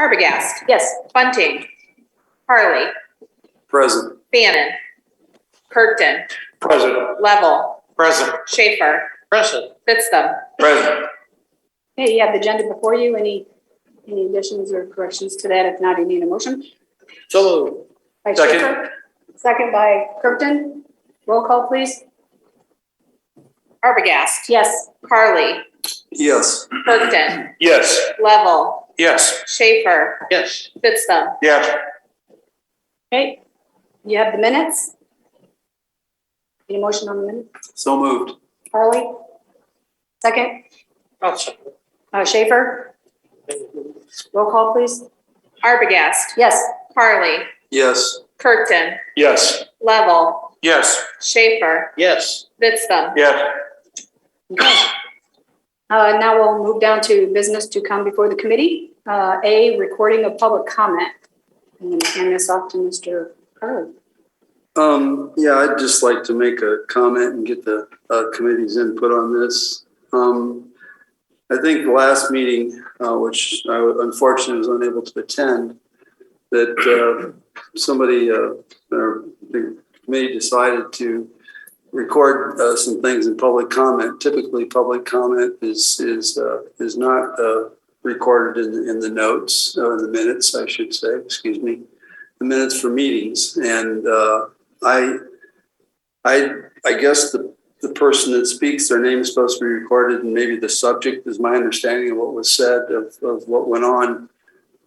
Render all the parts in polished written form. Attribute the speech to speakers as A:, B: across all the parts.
A: Arbogast.
B: Yes.
A: Bunting. Harley.
C: Present.
A: Bannon. Kirkton.
C: Present.
A: Level.
C: Present.
A: Schaefer.
C: Present.
A: Fitzthum.
C: Present.
B: Okay, you have the agenda before you. Any additions or corrections to that? If not, you need a motion.
C: So moved.
B: By
C: Second.
B: Schaefer. Second by Kirkton. Roll call, please.
A: Arbogast.
B: Yes.
A: Harley.
C: Yes.
A: Kirkton.
C: Yes.
A: Level.
C: Yes.
A: Schaefer.
C: Yes.
A: Fitzthum.
C: Yes.
B: Okay. You have the minutes. Any motion on the minutes?
C: So moved.
B: Harley. Second. Schaefer. Roll call, please.
A: Arbogast.
B: Yes.
A: Harley.
C: Yes.
A: Kirkton.
C: Yes.
A: Level.
C: Yes.
A: Schaefer.
C: Yes.
A: Fitzthum.
C: Yes.
B: Okay. Now we'll move down to business to come before the committee. A, recording of public comment. I'm going to hand this off to Mr. Carly.
C: Yeah, I'd just like to make a comment and get the committee's input on this. I think the last meeting, which I unfortunately was unable to attend, that somebody, or the committee decided to record some things in public comment. Typically, public comment is not recorded in the notes, in the minutes, I should say. Excuse me, the minutes for meetings. And I guess the person that speaks, their name is supposed to be recorded, and maybe the subject is my understanding of what was said of what went on.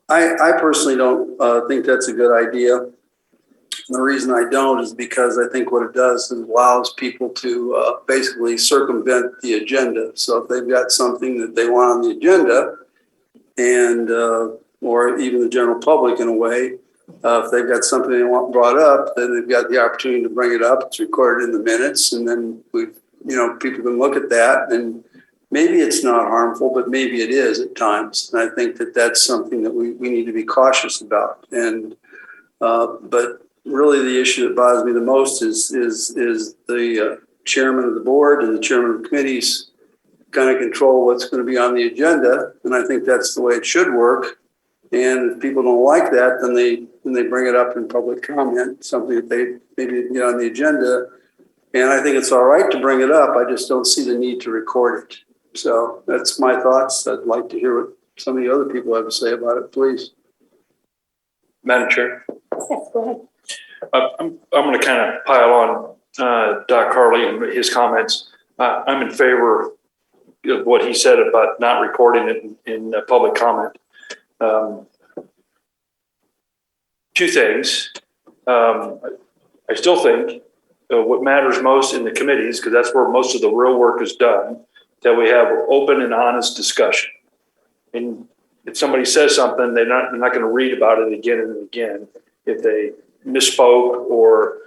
C: I personally don't think that's a good idea. And the reason I don't is because I think what it does is allows people to basically circumvent the agenda. So if they've got something that they want on the agenda, and or even the general public in a way, if they've got something they want brought up, then they've got the opportunity to bring it up. It's recorded in the minutes, and then people can look at that, and maybe it's not harmful, but maybe it is at times. And I think that that's something that we need to be cautious about. And but really, the issue that bothers me the most is the chairman of the board and the chairman of the committees kind of control what's going to be on the agenda, and I think that's the way it should work. And if people don't like that, then they bring it up in public comment, something that they maybe get on the agenda. And I think it's all right to bring it up. I just don't see the need to record it. So that's my thoughts. I'd like to hear what some of the other people have to say about it, please.
D: Madam Chair.
B: Yes, go ahead.
D: I'm going to kind of pile on Doc Harley and his comments. I'm in favor of what he said about not recording it in public comment. Two things. I still think what matters most in the committees, because that's where most of the real work is done, that we have open and honest discussion. And if somebody says something, they're not going to read about it again and again. If they misspoke or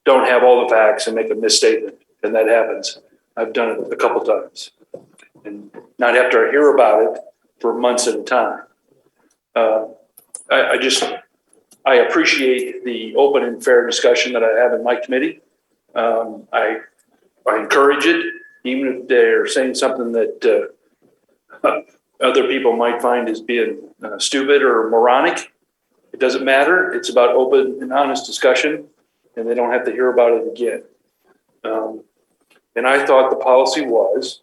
D: don't have all the facts and make a misstatement, and that happens. I've done it a couple times, and not have to hear about it for months at a time. I appreciate the open and fair discussion that I have in my committee. I encourage it, even if they're saying something that other people might find as being stupid or moronic. It doesn't matter. It's about open and honest discussion, and they don't have to hear about it again. And I thought the policy was,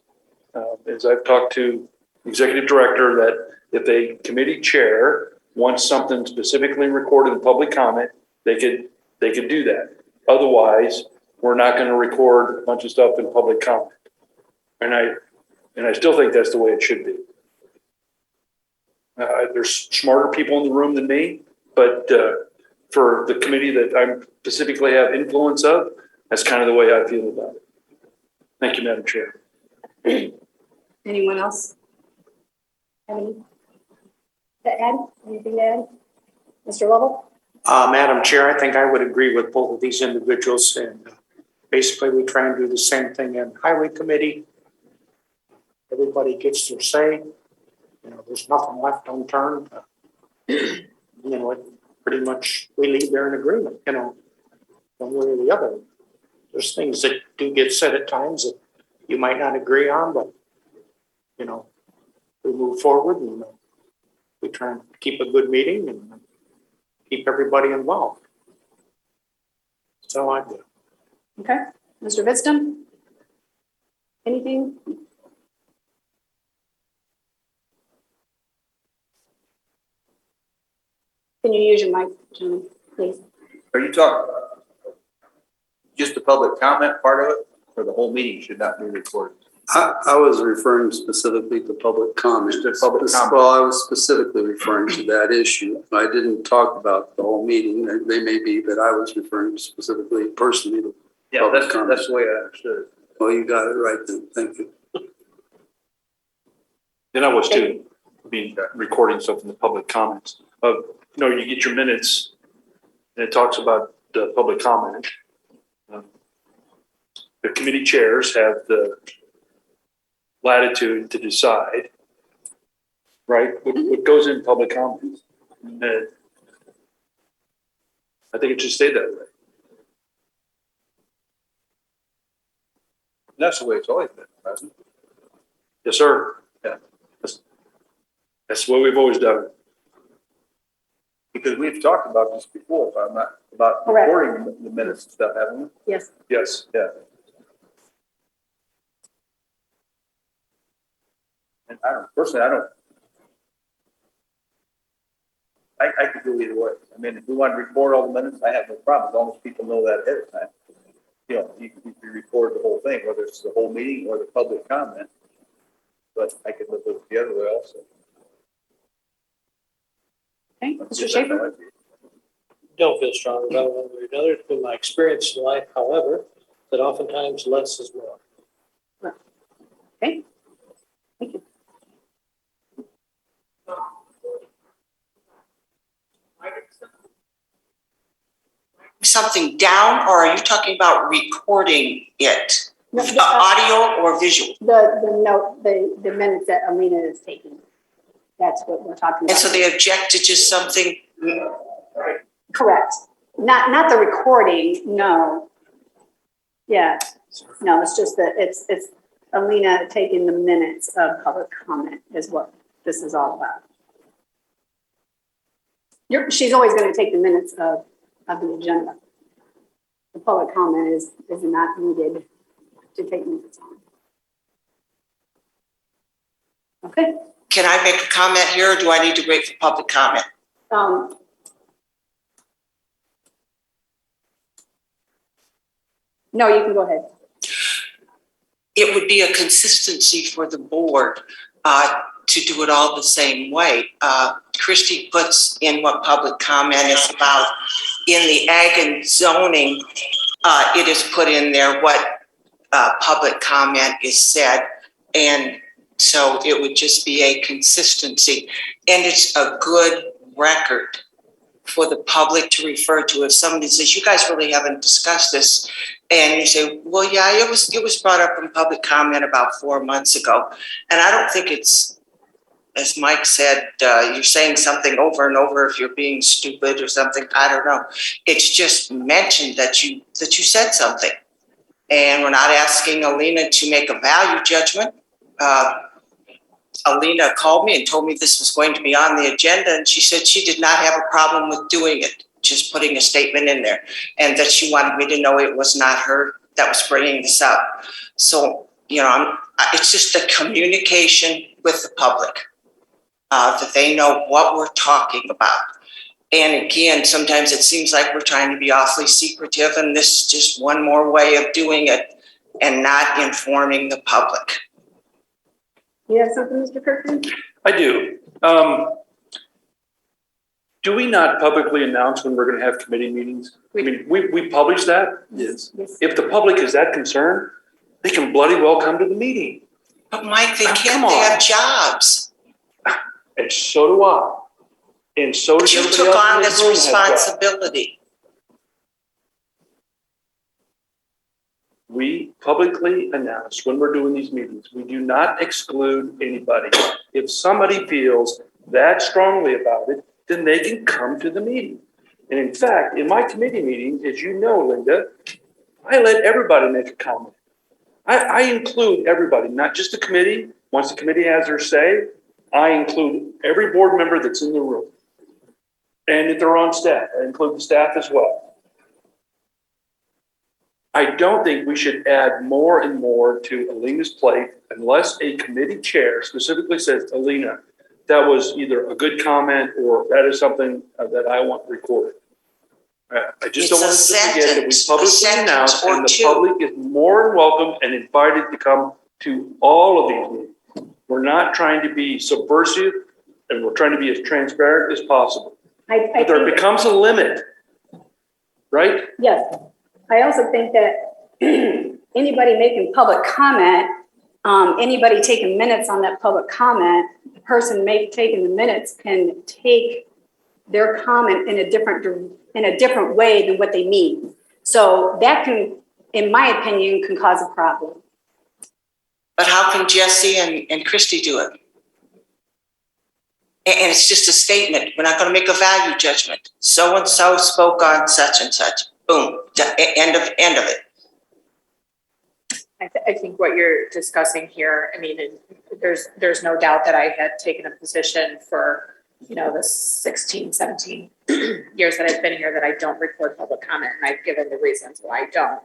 D: as I've talked to the executive director, that if a committee chair wants something specifically recorded in public comment, they could do that. Otherwise, we're not going to record a bunch of stuff in public comment. And I still think that's the way it should be. There's smarter people in the room than me, but for the committee that I specifically have influence of, that's kind of the way I feel about it. Thank you, Madam Chair.
B: Anyone else? Anything to add? Anything to add? Mr. Lovell?
E: Madam Chair, I think I would agree with both of these individuals. And basically, we try and do the same thing in Highway Committee. Everybody gets their say. There's nothing left unturned. Pretty much we leave there in agreement, one way or the other. There's things that do get said at times that you might not agree on, but, we move forward and we try and keep a good meeting and keep everybody involved. That's all I do.
B: Okay, Mr. Vidston? Anything? Can you use your mic, Jim, please?
F: Are you talking just the public comment part of it, or the whole meeting should not be recorded?
C: I was referring specifically to public comment.
F: Just to public comment.
C: Well, I was specifically referring to that issue. I didn't talk about the whole meeting. They may be, but I was referring specifically personally to
F: Yeah,
C: public
F: that's
C: comment.
F: the way I understood it.
C: Well, you got it right then. Thank you.
D: Then I was too, recording stuff in the public comments. You get your minutes and it talks about the public comment. The committee chairs have the latitude to decide, right, what goes in public comments. And I think it should stay that way.
F: That's the way it's always been, hasn't it?
D: Yes, sir.
F: Yeah.
D: That's the way we've always done it.
F: Because we've talked about this before, if I'm not, about
B: Correct.
F: recording the minutes and stuff, haven't we?
B: Yes.
D: Yes.
F: Yeah. And I could do either way. I mean, if we want to record all the minutes, I have no problem, as long as people know that ahead of time. You know, you can record the whole thing, whether it's the whole meeting or the public comment. But I could live with it the other way also.
B: Okay, Mr. Schaefer?
G: Don't feel strong about it one way or another. It's been my experience in life, however, that oftentimes less is more.
B: Okay. Thank you.
H: Something down, or are you talking about recording it?
B: No,
H: Audio or visual?
B: The note, the minutes that Alina is taking. That's what we're talking about.
H: And so they object to just something?
B: Correct. Not the recording, no. Yeah, no, it's just that it's Alina taking the minutes of public comment is what this is all about. She's always going to take the minutes of the agenda. The public comment is not needed to take minutes on. Okay.
H: Can I make a comment here, or do I need to wait for public comment?
B: No, you can go ahead.
H: It would be a consistency for the board to do it all the same way. Christie puts in what public comment is about. In the ag and zoning, it is put in there what public comment is said. And so it would just be a consistency. And it's a good record for the public to refer to. If somebody says, you guys really haven't discussed this, and you say, well, yeah, it was brought up in public comment about 4 months ago. And I don't think it's, as Mike said, you're saying something over and over if you're being stupid or something. I don't know. It's just mentioned that you said something. And we're not asking Alina to make a value judgment. Alina called me and told me this was going to be on the agenda, and she said she did not have a problem with doing it, just putting a statement in there, and that she wanted me to know it was not her that was bringing this up. So, it's just the communication with the public, that they know what we're talking about. And again, sometimes it seems like we're trying to be awfully secretive, and this is just one more way of doing it and not informing the public.
B: You have something, Mr. Kirkland?
D: I do. Do we not publicly announce when we're going to have committee meetings? I mean, we publish that.
C: Yes.
D: If the public is that concerned, they can bloody well come to the meeting.
H: But Mike, they
D: Oh,
H: can't,
D: come
H: they
D: on.
H: have jobs.
D: And so do I. And so does
H: You
D: everybody
H: took
D: else in
H: on
D: this
H: this
D: room has jobs.
H: responsibility.
D: We publicly announce when we're doing these meetings. We do not exclude anybody. If somebody feels that strongly about it, then they can come to the meeting. And in fact, in my committee meetings, as you know, Linda, I let everybody make a comment. I include everybody, not just the committee. Once the committee has their say, I include every board member that's in the room. And if they're on staff, I include the staff as well. I don't think we should add more and more to Alina's plate unless a committee chair specifically says, Alina, that was either a good comment or that is something that I want recorded. I just don't want us to forget that we publicly announce, and the public is more than welcome and invited to come to all of these meetings. We're not trying to be subversive, and we're trying to be as transparent as possible. But there becomes a limit, right?
B: Yes. I also think that anybody making public comment, anybody taking minutes on that public comment, the person taking the minutes can take their comment in a different way than what they mean. So that can, in my opinion, can cause a problem.
H: But how can Jesse and Christy do it? And it's just a statement. We're not going to make a value judgment. So-and-so spoke on such and such. Boom. End of it.
A: I think what you're discussing here, I mean, there's no doubt that I had taken a position for, the 16, 17 years that I've been here that I don't record public comment, and I've given the reasons why I don't.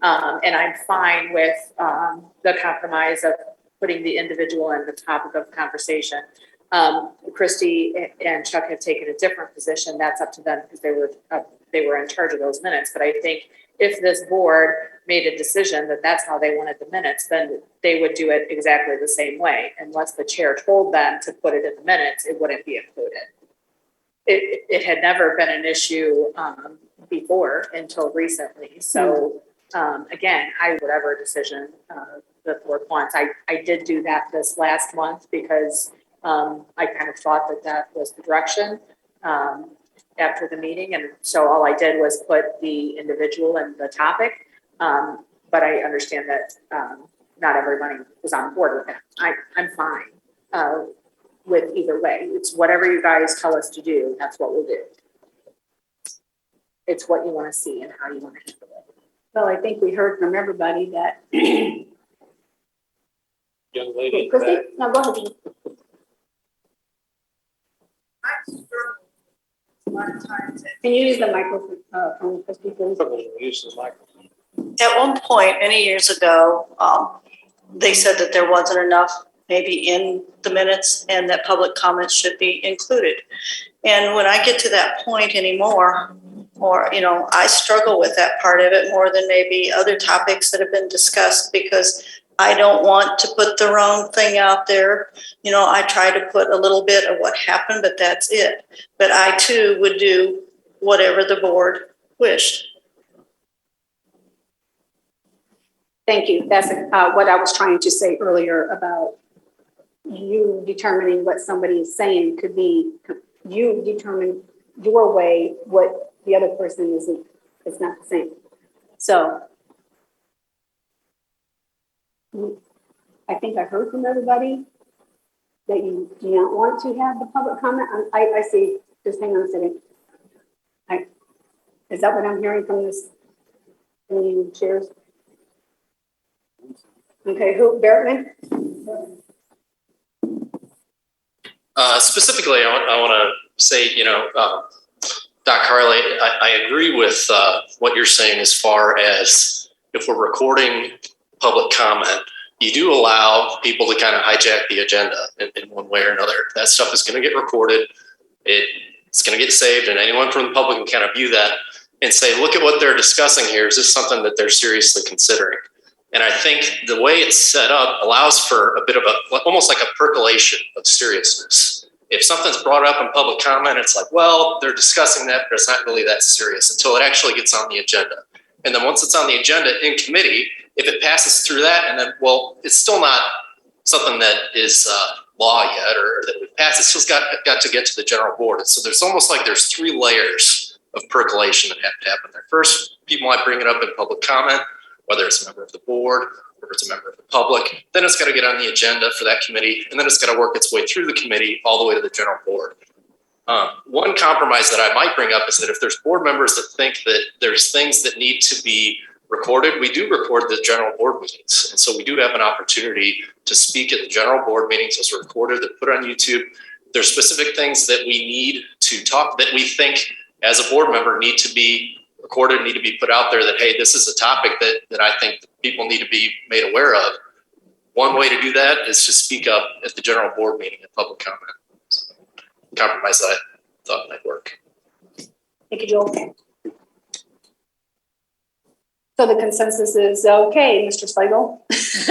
A: And I'm fine with the compromise of putting the individual in the topic of conversation. Christy and Chuck have taken a different position. That's up to them because they were in charge of those minutes. But I think if this board made a decision that that's how they wanted the minutes, then they would do it exactly the same way. Unless the chair told them to put it in the minutes, it wouldn't be included. It had never been an issue before until recently. So again, whatever decision the board wants. I did do that this last month because I kind of thought that was the direction after the meeting. And so all I did was put the individual and the topic. But I understand that not everybody was on board with that. I'm fine with either way. It's whatever you guys tell us to do, that's what we'll do. It's what you want to see and how you want to handle it.
B: Well, I think we heard from everybody that.
G: Young lady.
B: Christy, no, go ahead. Can you use the microphone, Christy, please?
G: Use the microphone.
I: At one point, many years ago, they said that there wasn't enough maybe in the minutes and that public comments should be included. And when I get to that point anymore, or, I struggle with that part of it more than maybe other topics that have been discussed because I don't want to put the wrong thing out there. I try to put a little bit of what happened, but that's it. But I too would do whatever the board wished.
B: Thank you. That's what I was trying to say earlier about you determining what somebody is saying could be, you determine your way, what the other person is not the same. So I think I heard from everybody that you do not want to have the public comment. I see, just hang on a second. Is that what I'm hearing from from you chairs? Okay, Bertman?
J: Specifically, I want to say, Doc Harley, I agree with what you're saying as far as if we're recording public comment, you do allow people to kind of hijack the agenda in one way or another. That stuff is going to get recorded. It's going to get saved, and anyone from the public can kind of view that and say, look at what they're discussing here. Is this something that they're seriously considering? And I think the way it's set up allows for a bit of almost like a percolation of seriousness. If something's brought up in public comment, it's like, well, they're discussing that, but it's not really that serious until it actually gets on the agenda. And then once it's on the agenda in committee, if it passes through that, and then, well, it's still not something that is law yet, or that would pass. It's still got to get to the general board. And so there's almost like there's 3 layers of percolation that have to happen there. First, people might bring it up in public comment, whether it's a member of the board or it's a member of the public. Then it's got to get on the agenda for that committee, and then it's got to work its way through the committee all the way to the general board. One compromise that I might bring up is that if there's board members that think that there's things that need to be recorded. We do record the general board meetings. And so we do have an opportunity to speak at the general board meetings. Those are recorded, they're put on YouTube. There's specific things that we need to talk, that we think as a board member need to be recorded, need to be put out there that, hey, this is a topic that I think people need to be made aware of. One way to do that is to speak up at the general board meeting and public comment. Compromise that I thought might work.
B: Thank you, Joel. So the consensus is, okay, Mr. Slagle,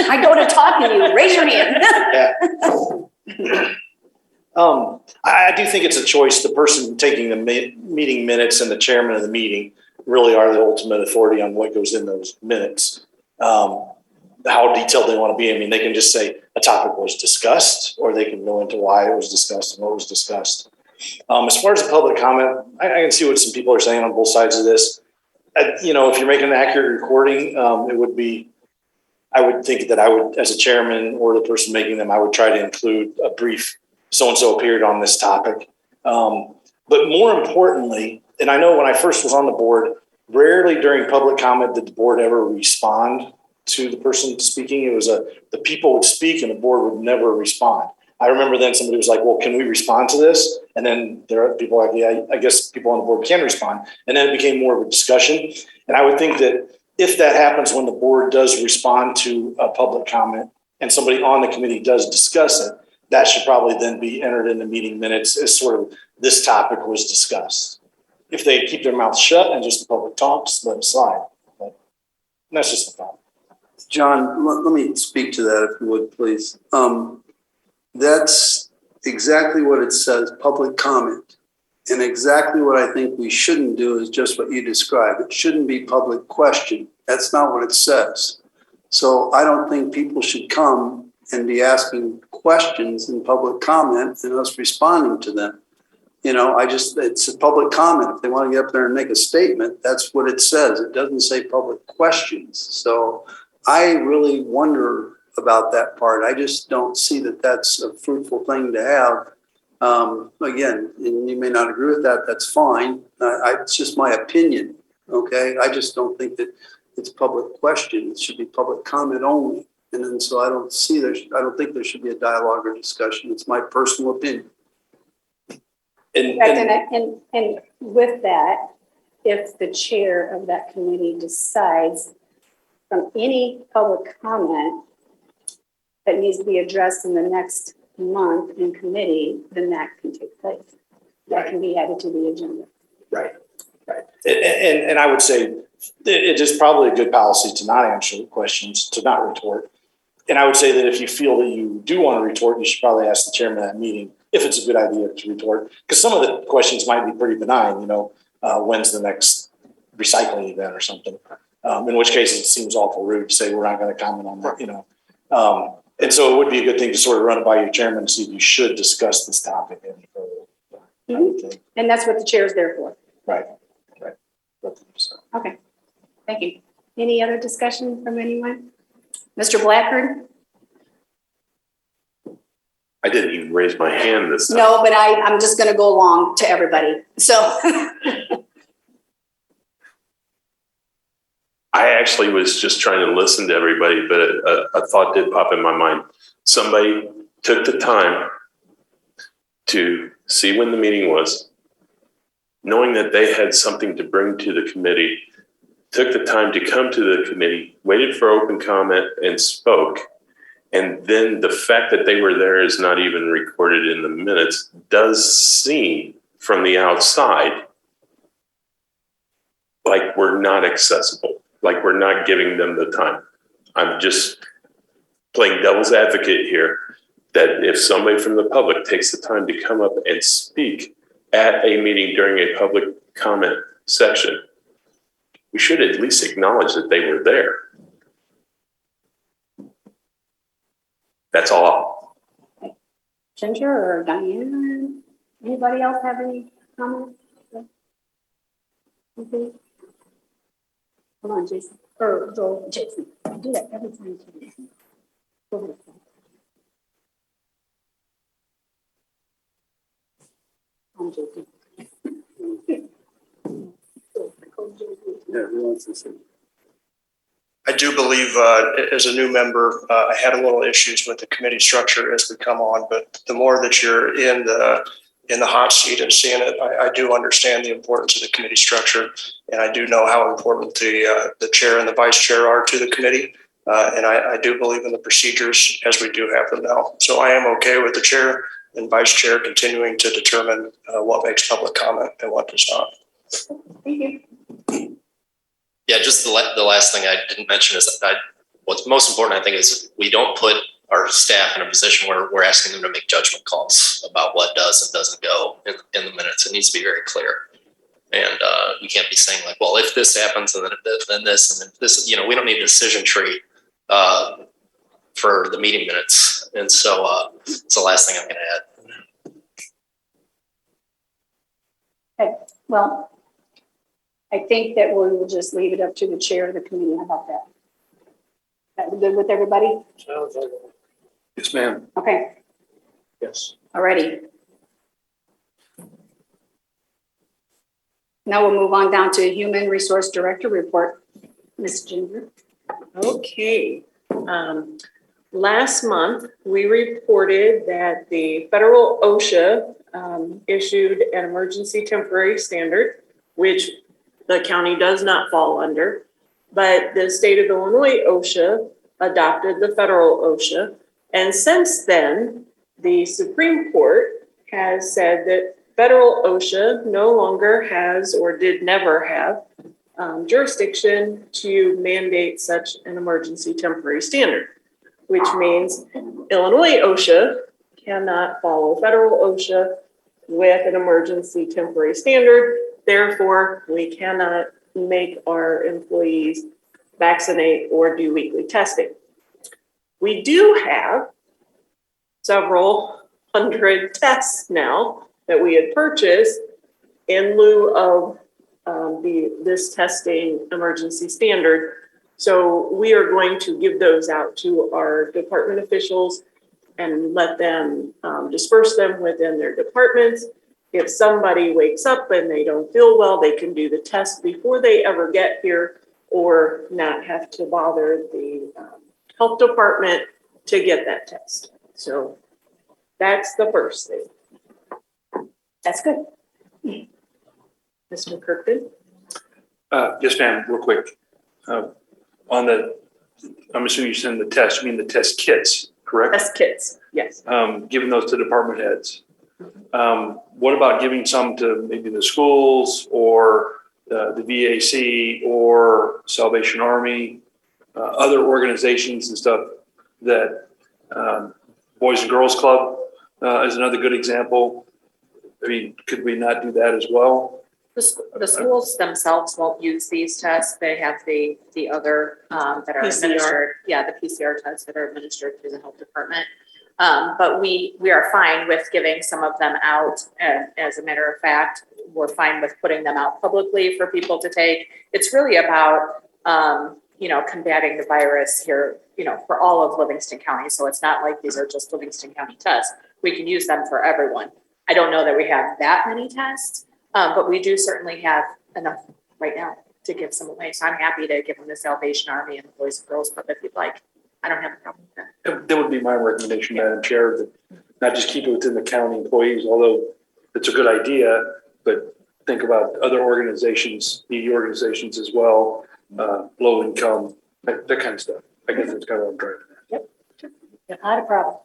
B: I go to talk to you, raise your hand.
E: I do think it's a choice. The person taking the meeting minutes and the chairman of the meeting really are the ultimate authority on what goes in those minutes. How detailed they want to be. I mean, they can just say a topic was discussed, or they can go into why it was discussed and what was discussed. As far as the public comment, I can see what some people are saying on both sides of this. If you're making an accurate recording, it would be, I would think that I would, as a chairman or the person making them, I would try to include a brief so-and-so appeared on this topic. But more importantly, and I know when I first was on the board, rarely during public comment did the board ever respond to the person speaking. It was the people would speak and the board would never respond. I remember then somebody was like, well, can we respond to this? And then there are people like, yeah, I guess people on the board can respond. And then it became more of a discussion. And I would think that if that happens when the board does respond to a public comment and somebody on the committee does discuss it, that should probably then be entered in the meeting minutes as sort of this topic was discussed. If they keep their mouth shut and just the public talks, let it slide. But that's just the thought.
C: John, let me speak to that if you would, please. That's exactly what it says, public comment. And exactly what I think we shouldn't do is just what you described. It shouldn't be public question. That's not what it says. So I don't think people should come and be asking questions in public comment and us responding to them. It's a public comment. If they want to get up there and make a statement, that's what it says. It doesn't say public questions. So I really wonder about that part. I just don't see that that's a fruitful thing to have. Again, and you may not agree with that. That's fine. It's just my opinion. Okay. I just don't think that it's public question. It should be public comment only. And then so I don't think there should be a dialogue or discussion. It's my personal opinion.
B: And with that, if the chair of that committee decides from any public comment that needs to be addressed in the next month in committee, then that can take place. That can be added to the agenda.
E: Right. And I would say it is probably a good policy to not answer questions, to not retort. And I would say that if you feel that you do want to retort, you should probably ask the chairman of that meeting if it's a good idea to retort. Because some of the questions might be pretty benign, when's the next recycling event or something. In which case it seems awful rude to say we're not going to comment on that, And so it would be a good thing to sort of run it by your chairman and see if you should discuss this topic any further.
B: Mm-hmm. And that's what the chair is there for.
E: Right.
B: Okay. Thank you. Any other discussion from anyone? Mr. Blackford?
K: I didn't even raise my hand this time.
B: No, but I'm just going to go along to everybody. So
K: I actually was just trying to listen to everybody, but a thought did pop in my mind. Somebody took the time to see when the meeting was, knowing that they had something to bring to the committee, took the time to come to the committee, waited for open comment and spoke. And then the fact that they were there is not even recorded in the minutes does seem from the outside like we're not accessible, like we're not giving them the time. I'm just playing devil's advocate here that if somebody from the public takes the time to come up and speak at a meeting during a public comment section, we should at least acknowledge that they were there. That's all.
B: Ginger or Diane? Anybody else have any comments? Okay. Come on, Jason. Or Joel, Jason. I do that every time. Go ahead. I'm Jason.
C: Yeah, who wants to say?
E: do believe, as a new member, I had a little issues with the committee structure as we come on, but the more that you're in the hot seat and seeing it, I do understand the importance of the committee structure, and I do know how important the chair and the vice chair are to the committee, and I do believe in the procedures as we do have them now. So I am okay with the chair and vice chair continuing to determine what makes public comment and what does not.
B: Thank you.
J: Yeah, just the last thing I didn't mention is that what's most important, I think, is we don't put our staff in a position where we're asking them to make judgment calls about what does and doesn't go in the minutes. It needs to be very clear. And we can't be saying like, well, if this happens, and then this, and then this, we don't need a decision tree for the meeting minutes. And so it's the last thing I'm going to add.
B: Okay, well, I think that we will just leave it up to the chair of the committee. How about that? That good with everybody?
G: Sounds like
D: Yes, ma'am.
B: Okay,
E: Yes.
B: alrighty. Now we'll move on down to Human Resource Director report. Ms. Ginger.
L: Okay. Last month, we reported that the federal OSHA issued an emergency temporary standard, which the county does not fall under, but the state of Illinois OSHA adopted the federal OSHA. And since then, the Supreme Court has said that federal OSHA no longer has or did never have jurisdiction to mandate such an emergency temporary standard, which means Illinois OSHA cannot follow federal OSHA with an emergency temporary standard. Therefore, we cannot make our employees vaccinate or do weekly testing. We do have several hundred tests now that we had purchased in lieu of this testing emergency standard. So we are going to give those out to our department officials and let them disperse them within their departments. If somebody wakes up and they don't feel well, they can do the test before they ever get here or not have to bother the health department to get that test. So that's the first thing.
B: That's good.
L: Mr. Kirkton?
D: Yes, ma'am, real quick. I'm assuming you send the test, you mean the test kits, correct?
L: Test kits, yes.
D: Giving those to department heads. What about giving some to maybe the schools or the VAC or Salvation Army, other organizations and stuff that Boys and Girls Club is another good example. I mean, could we not do that as well?
A: The schools themselves won't use these tests. They have the other that are
L: PCR.
A: administered. Yeah, the PCR tests that are administered through the health department. But we are fine with giving some of them out. And as a matter of fact, we're fine with putting them out publicly for people to take. It's really about, combating the virus here, for all of Livingston County. So it's not like these are just Livingston County tests. We can use them for everyone. I don't know that we have that many tests, but we do certainly have enough right now to give some away. So I'm happy to give them the Salvation Army and the Boys and Girls Club if you'd like. I don't have a problem with that.
D: That would be my recommendation, Madam Chair, that not just keep it within the county employees, although it's a good idea, but think about other organizations, needy organizations as well, low income, that kind of stuff. I guess that's kind of what I'm driving at.
B: Yep, not a problem.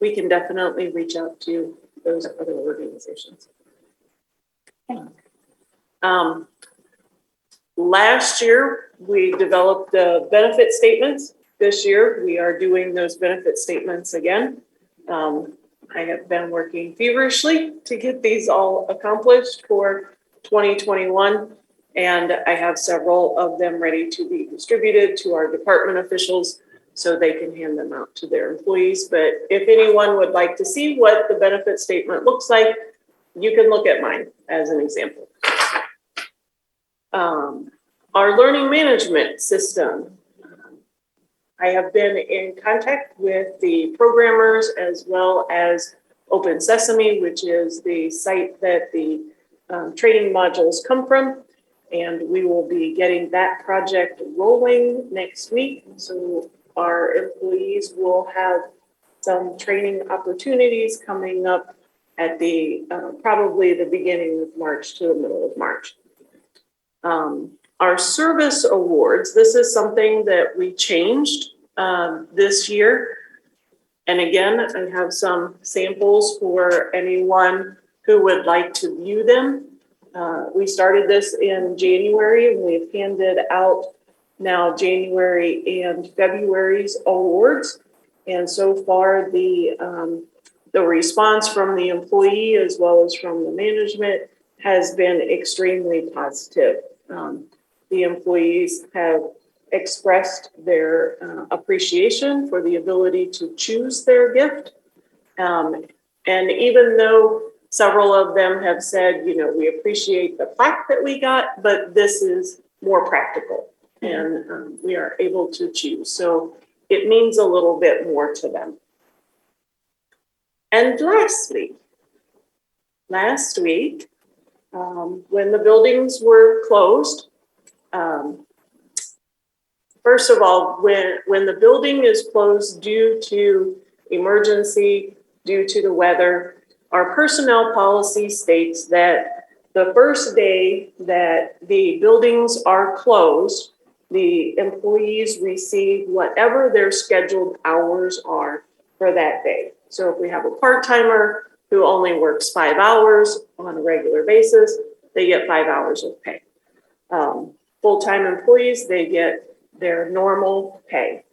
L: We can definitely reach out to those other organizations. Last year, we developed the benefit statements. This year, we are doing those benefit statements again. I have been working feverishly to get these all accomplished for 2021. And I have several of them ready to be distributed to our department officials so they can hand them out to their employees. But if anyone would like to see what the benefit statement looks like, you can look at mine as an example. Our learning management system. I have been in contact with the programmers as well as Open Sesame, which is the site that the training modules come from. And we will be getting that project rolling next week. So our employees will have some training opportunities coming up at the probably the beginning of March to the middle of March. Our service awards, this is something that we changed this year. And again, I have some samples for anyone who would like to view them. We started this in January and we've handed out now January and February's awards. And so far the response from the employee as well as from the management has been extremely positive. The employees have expressed their appreciation for the ability to choose their gift. And even though several of them have said, you know, we appreciate the plaque that we got, but this is more practical and we are able to choose. So it means a little bit more to them. And lastly, last week, when the buildings were closed, first of all, when the building is closed due to emergency, due to the weather, our personnel policy states that the first day that the buildings are closed, the employees receive whatever their scheduled hours are for that day. So if we have a part-timer who only works 5 hours on a regular basis, they get 5 hours of pay. Full-time employees, they get their normal pay.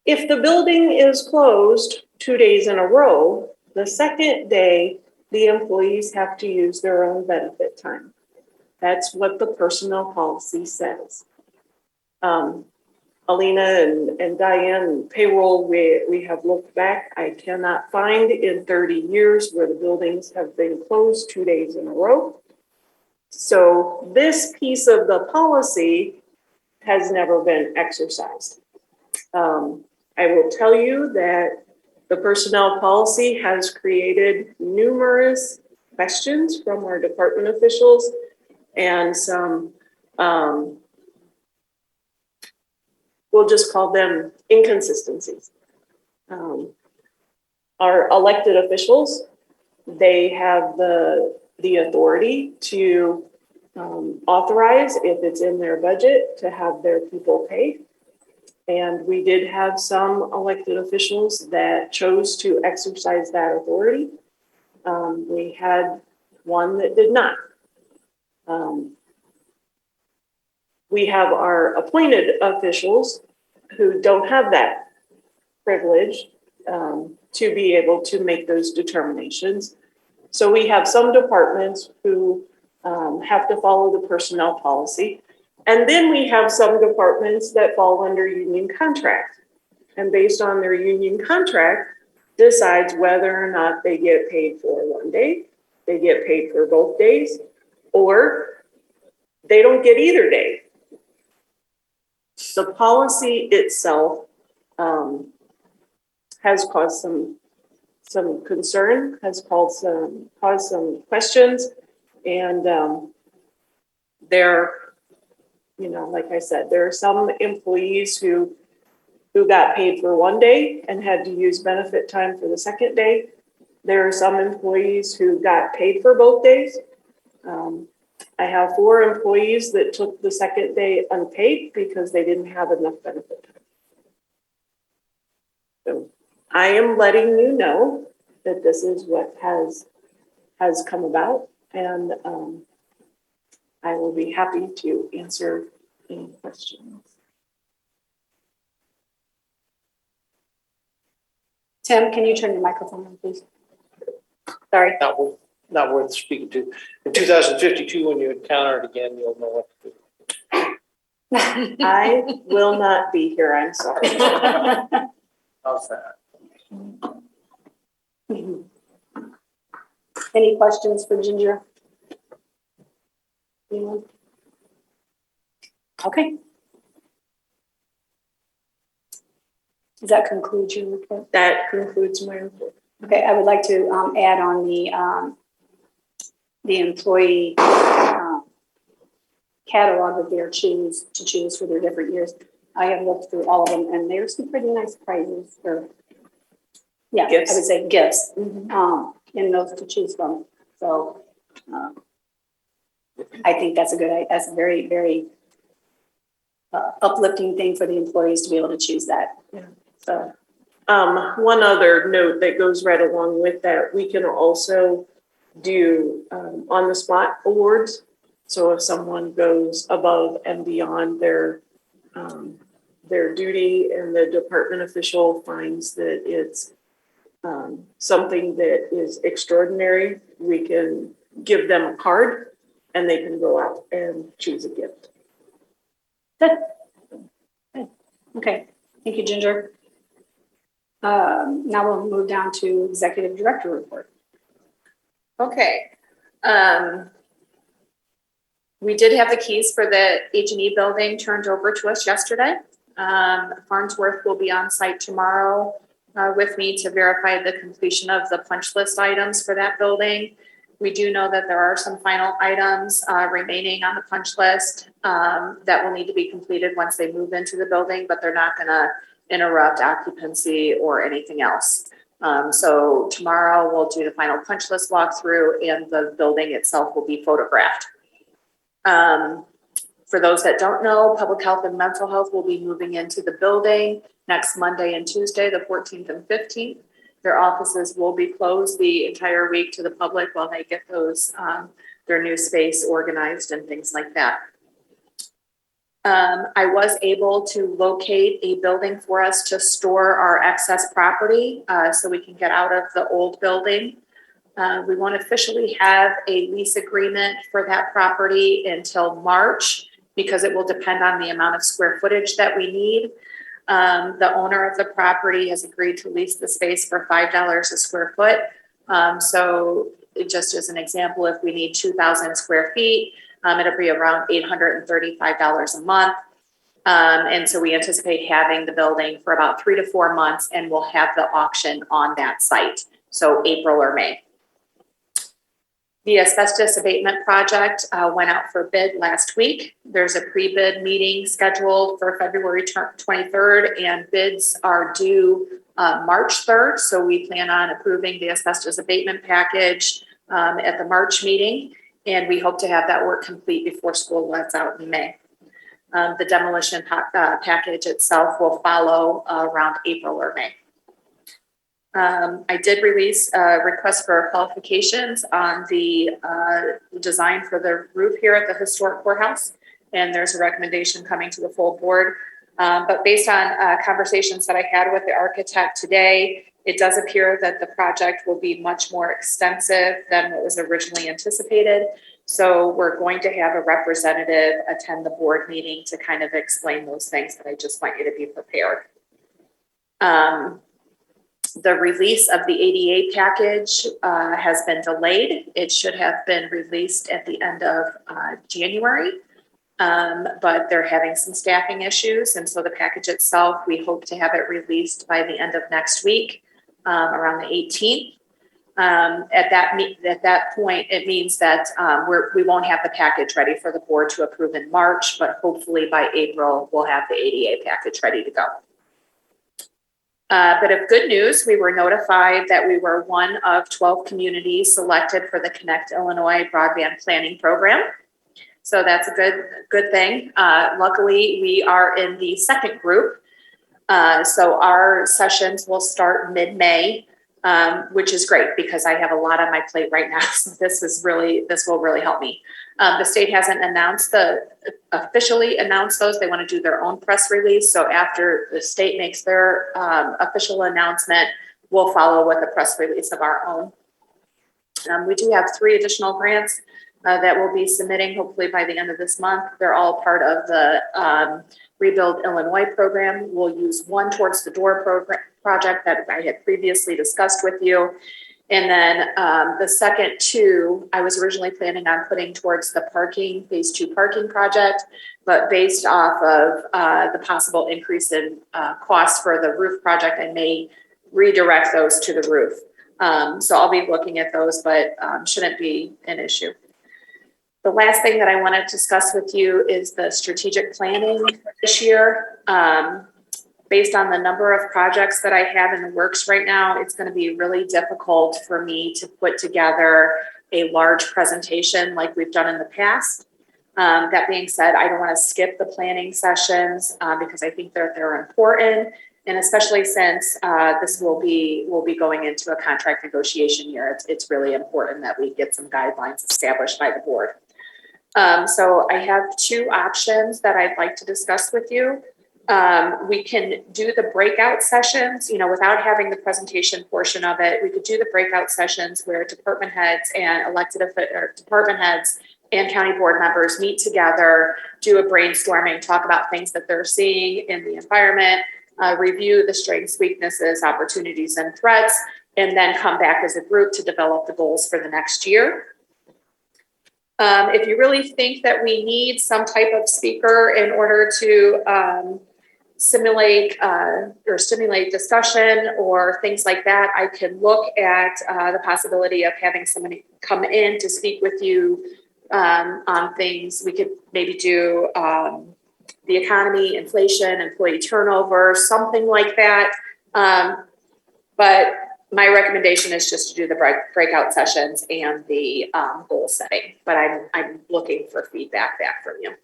L: If the building is closed 2 days in a row, the second day, the employees have to use their own benefit time. That's what the personnel policy says. Alina and Diane, payroll, we have looked back. I cannot find in 30 years where the buildings have been closed 2 days in a row. So this piece of the policy has never been exercised. I will tell you that the personnel policy has created numerous questions from our department officials and some, we'll just call them inconsistencies. Our elected officials, they have the authority to authorize, if it's in their budget, to have their people paid. And we did have some elected officials that chose to exercise that authority. We had one that did not. We have our appointed officials who don't have that privilege to be able to make those determinations. So we have some departments who have to follow the personnel policy. And then we have some departments that fall under union contract. And based on their union contract, decides whether or not they get paid for one day, they get paid for both days, or they don't get either day. The policy itself has caused some concern, has caused some questions, and there, you know, like I said, there are some employees who got paid for one day and had to use benefit time for the second day. There are some employees who got paid for both days. I have 4 employees that took the second day unpaid because they didn't have enough benefit time. So I am letting you know that this is what has come about, and I will be happy to answer any questions.
B: Tim, can you turn your microphone on, please? Sorry.
G: Not worth speaking to. In 2052, when you encounter it again, you'll know what to do.
L: I will not be here, I'm sorry.
E: How's that?
B: Any questions for Ginger? Anyone? Okay. Does that conclude your report?
L: That concludes my report.
B: Okay, I would like to add on the employee catalog of their to choose for their different years. I have looked through all of them, and there's some pretty nice prizes for,
L: Gifts.
B: I would say gifts,
L: Mhm.
B: in those to choose from. So, I think that's a very, very uplifting thing for the employees to be able to choose that.
L: Yeah.
B: So,
L: One other note that goes right along with that, we can also do on the spot awards. So if someone goes above and beyond their duty and the department official finds that it's something that is extraordinary, we can give them a card and they can go out and choose a gift.
B: good. Okay, thank you, Ginger. Now we'll move down to executive director report.
A: Okay. We did have the keys for the H&E building turned over to us yesterday. Farnsworth will be on site tomorrow with me to verify the completion of the punch list items for that building. We do know that there are some final items remaining on the punch list that will need to be completed once they move into the building, but they're not gonna interrupt occupancy or anything else. So tomorrow we'll do the final punch list walkthrough and the building itself will be photographed. For those that don't know, public health and mental health will be moving into the building next Monday and Tuesday, the 14th and 15th. Their offices will be closed the entire week to the public while they get those, their new space organized and things like that. I was able to locate a building for us to store our excess property so we can get out of the old building. We won't officially have a lease agreement for that property until March because it will depend on the amount of square footage that we need. The owner of the property has agreed to lease the space for $5 a square foot. So just as an example, if we need 2,000 square feet, it'll be around $835 a month. And so we anticipate having the building for about 3 to 4 months and we'll have the auction on that site. So April or May. The asbestos abatement project went out for bid last week. There's a pre-bid meeting scheduled for February 23rd and bids are due March 3rd. So we plan on approving the asbestos abatement package at the March meeting. And we hope to have that work complete before school lets out in May. The demolition package itself will follow around April or May. I did release a request for qualifications on the design for the roof here at the historic courthouse. And there's a recommendation coming to the full board. But based on conversations that I had with the architect today, it does appear that the project will be much more extensive than what was originally anticipated. So we're going to have a representative attend the board meeting to kind of explain those things, but I just want you to be prepared. The release of the ADA package has been delayed. It should have been released at the end of January, but they're having some staffing issues. And so the package itself, we hope to have it released by the end of next week, around the 18th. At that point, it means that we won't have the package ready for the board to approve in March, but hopefully by April, we'll have the ADA package ready to go. But of good news, we were notified that we were one of 12 communities selected for the Connect Illinois Broadband Planning Program. So that's a good thing. Luckily, we are in the second group. So our sessions will start mid-May, which is great because I have a lot on my plate right now. So this will really help me. The state hasn't officially announced those. They want to do their own press release. So after the state makes their official announcement, we'll follow with a press release of our own. We do have 3 additional grants that we'll be submitting hopefully by the end of this month. They're all part of the Rebuild Illinois program. We'll use one towards the door project that I had previously discussed with you. And then the second 2, I was originally planning on putting towards the phase 2 parking project, but based off of the possible increase in costs for the roof project, I may redirect those to the roof. So I'll be looking at those, but shouldn't be an issue. The last thing that I want to discuss with you is the strategic planning this year. Based on the number of projects that I have in the works right now, it's going to be really difficult for me to put together a large presentation like we've done in the past. That being said, I don't want to skip the planning sessions because I think they're important. And especially since this will be going into a contract negotiation year, it's really important that we get some guidelines established by the board. So I have two options that I'd like to discuss with you. We can do the breakout sessions, without having the presentation portion of it. We could do the breakout sessions where department heads and department heads and county board members meet together, do a brainstorming, talk about things that they're seeing in the environment, review the strengths, weaknesses, opportunities, and threats, and then come back as a group to develop the goals for the next year. If you really think that we need some type of speaker in order to simulate or stimulate discussion or things like that, I can look at the possibility of having somebody come in to speak with you on things. We could maybe do the economy, inflation, employee turnover, something like that. But my recommendation is just to do the breakout sessions and the goal setting. But I'm looking for feedback back from you.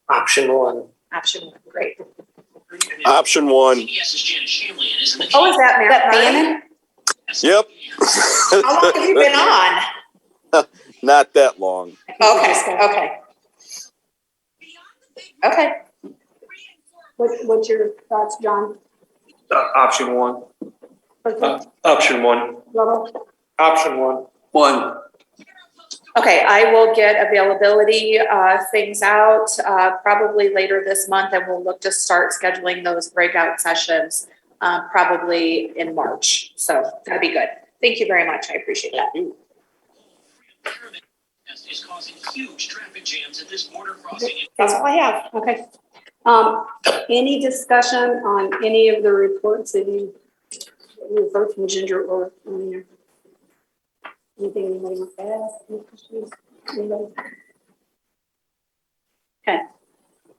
E: Option one.
A: Option one, great.
M: Option one.
A: Oh, is that Matt Bannon?
M: Yep.
A: How long have you been on?
M: Not that long.
A: Okay.
B: What's your thoughts, John?
D: Option one. Option one.
E: Option one.
C: One.
A: Okay, I will get availability things out probably later this month, and we'll look to start scheduling those breakout sessions probably in March. So that'd be good. Thank you very much. I appreciate that.
J: Is causing huge traffic jams at this border crossing.
A: That's all I have.
B: Okay. Any discussion on any of the reports that you heard from Ginger or Alina? Anything anybody wants to ask? Any questions? Anybody? Okay.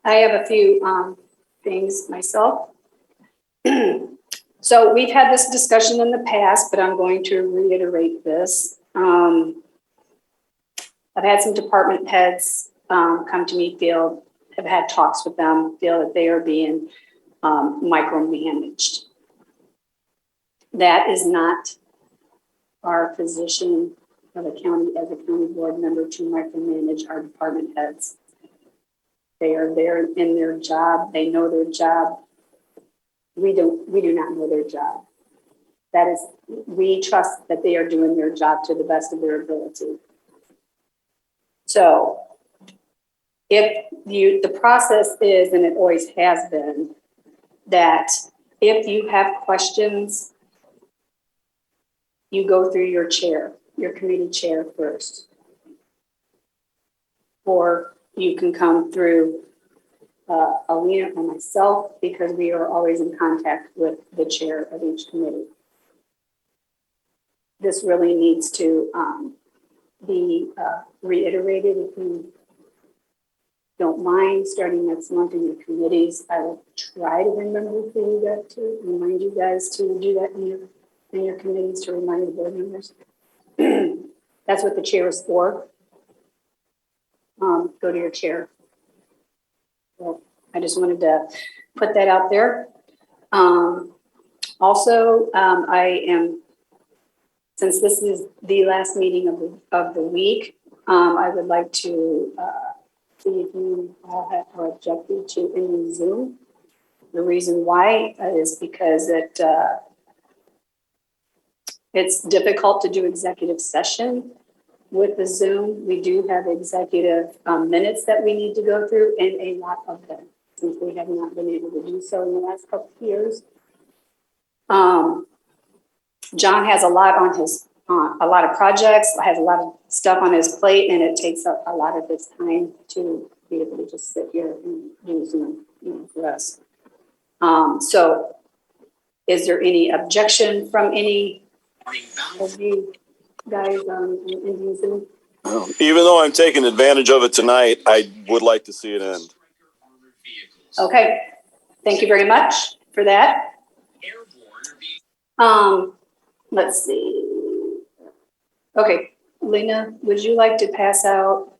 B: I have a few things myself. So we've had this discussion in the past, but I'm going to reiterate this. I've had some department heads come to me, have had talks with them, feel that they are being micromanaged. That is not our position of a county, as a county board member, to micromanage our department heads. They are there in their job. They know their job. We do not know their job. We trust that they are doing their job to the best of their ability. So if the process is, and it always has been, that if you have questions, you go through your chair, your committee chair first. Or you can come through Alina or myself, because we are always in contact with the chair of each committee. This really needs to be reiterated. If you don't mind, starting next month in your committees, I will try to remember for you guys to remind you guys to do that in your committees, to remind the board members. That's what the chair is for. Go to your chair. So I just wanted to put that out there. Also, I am, since this is the last meeting of the week, I would like to see if you all are objected to any Zoom. The reason why is because it's difficult to do executive session with the Zoom. We do have executive minutes that we need to go through, and a lot of them, since we have not been able to do so in the last couple of years. John has a lot on his, a lot of projects, has a lot of stuff on his plate, and it takes up a lot of his time to be able to just sit here and do Zoom, for us. So is there any objection from any of you? guys, in Livingston?
M: Even though I'm taking advantage of it tonight, I would like to see it end.
B: Okay, thank you very much for that. Let's see. Okay, Lena, would you like to pass out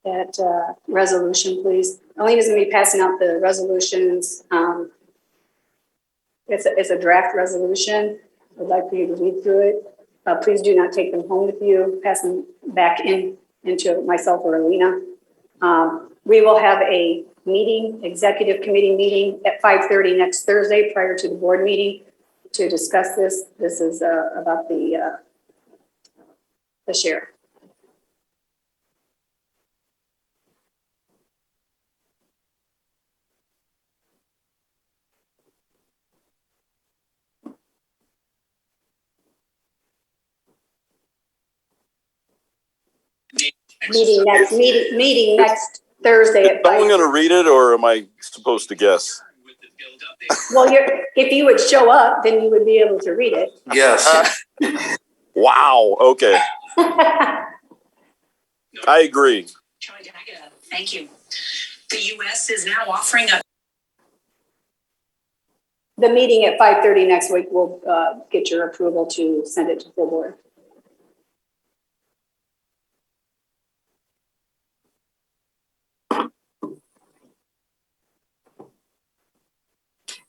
B: that resolution, please? Lena's gonna be passing out the resolutions. It's a draft resolution. I'd like for you to read through it. Please do not take them home with you. Pass them back into myself or Alina. We will have a meeting, executive committee meeting at 5:30 next Thursday prior to the board meeting to discuss this. This is about the sheriff. Meeting next Thursday at 5.
M: Someone going to read it, or am I supposed to guess?
B: Well, if you would show up, then you would be able to read it.
C: Yes.
M: Wow. Okay. I agree.
N: Thank you. The U.S. is now offering a.
B: The meeting at 5:30 next week will get your approval to send it to full board.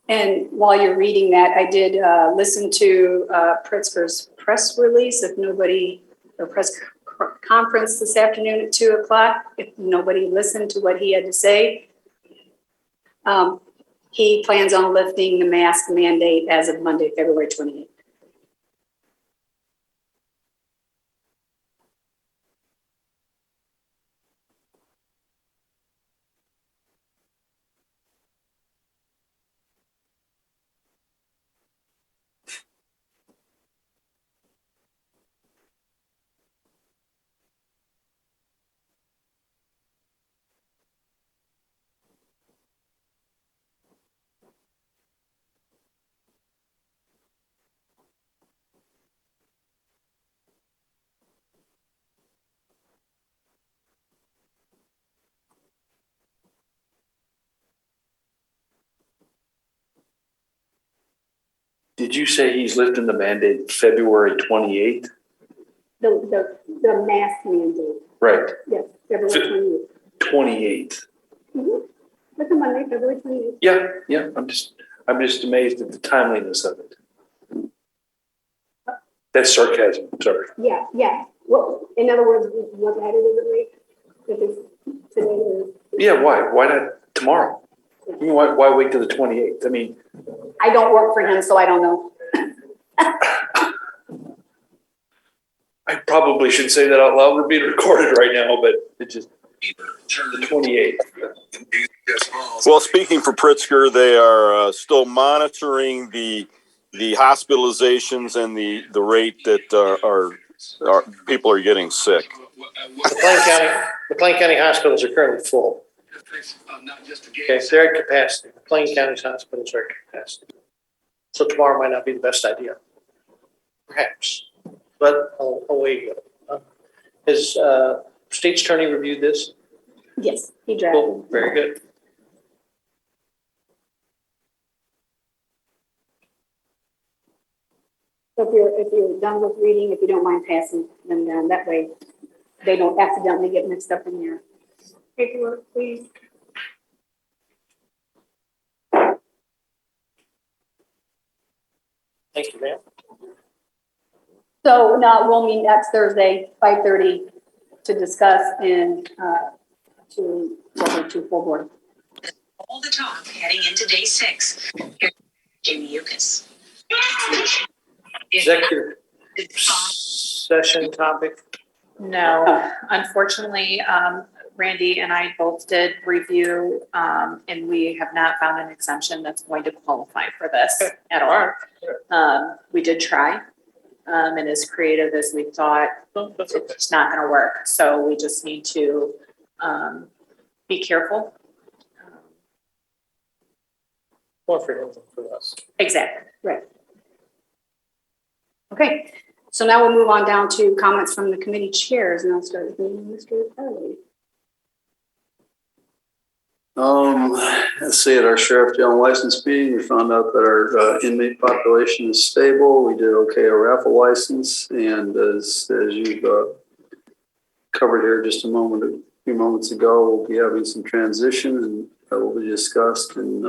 B: And while you're reading that, I did listen to Pritzker's press release. If nobody, or press conference this afternoon at 2:00. If nobody listened to what he had to say, he plans on lifting the mask mandate as of Monday, February 28th.
D: Did you say he's lifting the mandate February 28th?
B: The mask mandate.
D: Right.
B: Yes, February 28th.
D: 28th.
B: Mm-hmm. That's a Monday, February 28th.
D: Yeah. I'm just amazed at the timeliness of it. That's sarcasm. Sorry.
B: Yeah. Well, in other words, what added is it late? If it's today or.
D: Yeah. Why not tomorrow? I mean, why wait till the 28th? I mean,
B: I don't work for him, so I don't know.
D: I probably should say that out loud. We're being recorded right now, but it just the 28th.
M: Well, speaking for Pritzker, they are still monitoring the hospitalizations and the rate that are people are getting sick.
G: The Plain County hospitals are currently full. Okay, they're at capacity. The Plain County's hospitals are at capacity. So tomorrow might not be the best idea. Perhaps. But away you go. Has state's attorney reviewed this?
B: Yes, he drafted.
G: Cool. Very good.
B: So if you're done with reading, if you don't mind passing them down, that way they don't accidentally get mixed up in your paperwork, please.
G: Thank you, ma'am.
B: So now we'll meet next Thursday, 5:30, to discuss and to full board.
N: All the talk heading into day 6. Here's Jamie Yukas.
G: Executive session topic.
A: No, unfortunately, Randy and I both did review, and we have not found an exemption that's going to qualify for this at all. We did try, and as creative as we thought, it's not going to work. So we just need to be careful.
G: More for him than for us.
A: Exactly.
B: Right. Okay, So now we'll move on down to comments from the committee chairs, and I'll start with Mr. Farley.
C: Let's see, at our sheriff jail license meeting, we found out that our inmate population is stable. We did okay a raffle license, and as you've covered here just a few moments ago, we'll be having some transition, and that will be discussed, and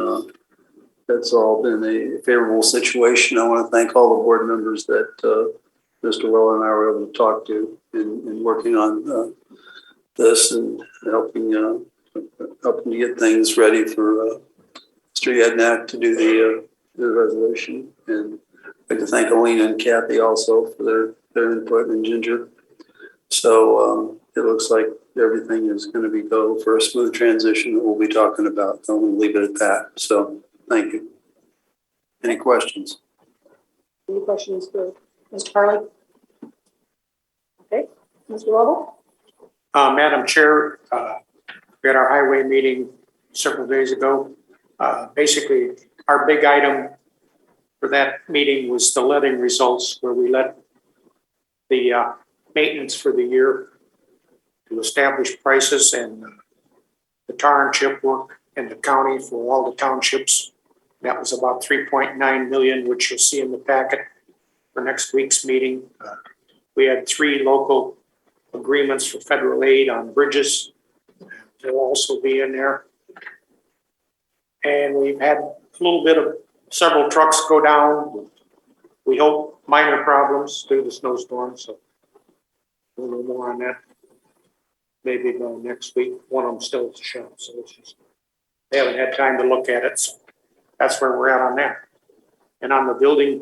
C: that's all been a favorable situation. I want to thank all the board members that Mr. Weller and I were able to talk to in working on this and helping to get things ready for Mr. Yednak to do the resolution. And I'd like to thank Alina and Kathy also for their input, and Ginger. So it looks like everything is going to go for a smooth transition that we'll be talking about. I'm going to leave it at that. So thank you. Any questions?
B: Any questions for Mr. Farley? Okay, Mr. Lovell?
E: Madam Chair, we had our highway meeting several days ago. Basically, our big item for that meeting was the letting results, where we let the maintenance for the year to establish prices and the tar and chip work in the county for all the townships. That was about 3.9 million, which you'll see in the packet for next week's meeting. We had 3 local agreements for federal aid on bridges. They'll also be in there. And we've had a little bit of several trucks go down. We hope minor problems due to the snowstorm. So a little more on that. Maybe by next week. One of them still is a shop. So it's just, they haven't had time to look at it. So that's where we're at on that. And on the building,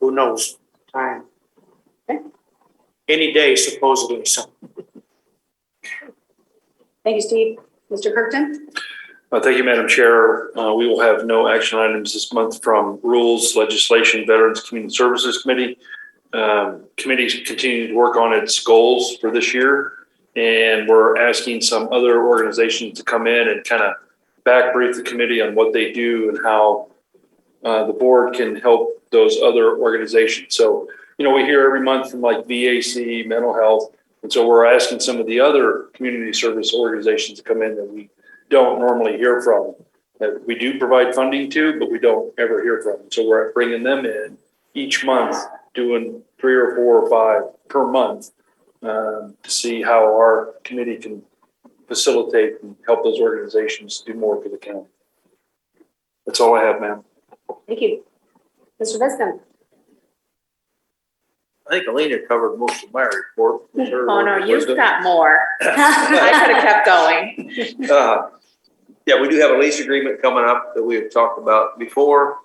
E: who knows? Time.
B: Okay.
E: Any day, supposedly. So.
B: Thank you, Steve. Mr. Kirkton?
D: Thank you, Madam Chair. We will have no action items this month from Rules, Legislation, Veterans, Community Services Committee. Committee continuing to work on its goals for this year, and we're asking some other organizations to come in and kind of back brief the committee on what they do and how the board can help those other organizations. So, we hear every month from like VAC, mental health, and so we're asking some of the other community service organizations to come in that we don't normally hear from, that we do provide funding to, but we don't ever hear from. So we're bringing them in each month, doing 3 or 4 or 5 per month to see how our committee can facilitate and help those organizations do more for the county. That's all I have, ma'am.
B: Thank you. Mr. Viscom?
F: I think Alina covered most of my report.
A: Oh, no, you've got more. I could have kept going.
F: Yeah, we do have a lease agreement coming up that we have talked about before,